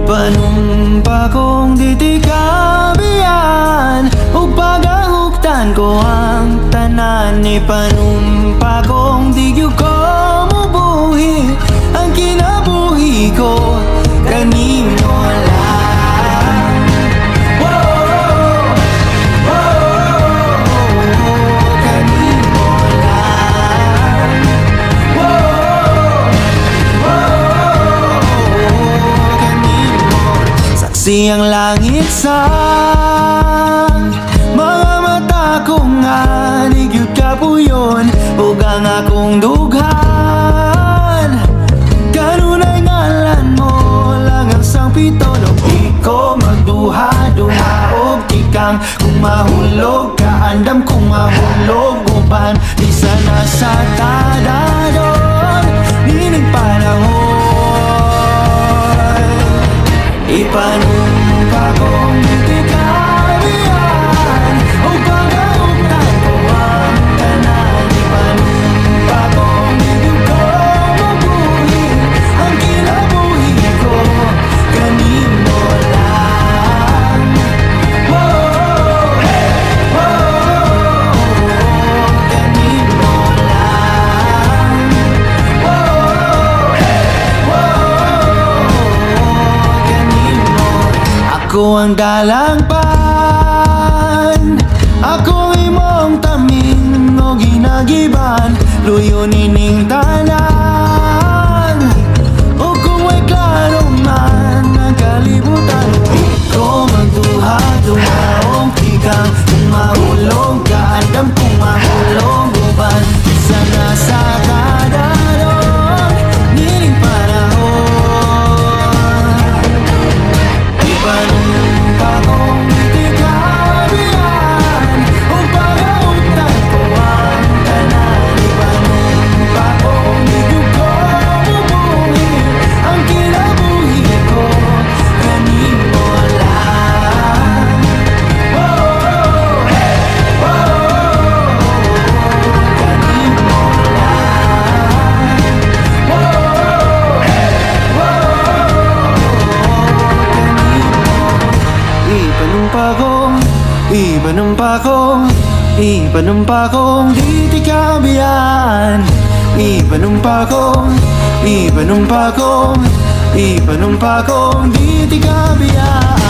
Ipanumpa kong ditikabiyan ug pagahuktan ko ang tanan. Ipanumpa kong di gyud ko mubuhi ang kinabuhi ko kanimo lang. Kanimo lang. Kanimo. Saksi ang langit sa mga mata ko nga ni gyud kapuyon ug ang akong dughan. Kanunay ngalan mo lang ang sangpito. Di ko magduha-duha og ikang kung mahulog ka andam kung mahulog uban di sana sa tadadon nining panahon. Ipanumpa kong ditikabiyan ug pagahuktan ko ang tanan. Ipanumpa kong di gyud ko mabuhi ang kinabuhi ko kanimo lang. Kanimo lang. Kanimo. Ako ang dalangpan, ako imong tamin o ginagiban, luyo nining tanan. O kung may klaro man ang kalibutan, di ko magduha-duha o ikang kung mahulog ka andam kung mahulog uban sana sa kadadon nining panahon. Ipanumpa kong ditikabiyan ug pagahuktan ko ang tanan. Ipanumpa kong di gyud ko mubuhi ang kinabuhi ko kanimo lang. Kanimo Ipanumpa kong ditikabiyan. Ipanumpa kong ditikabiyan.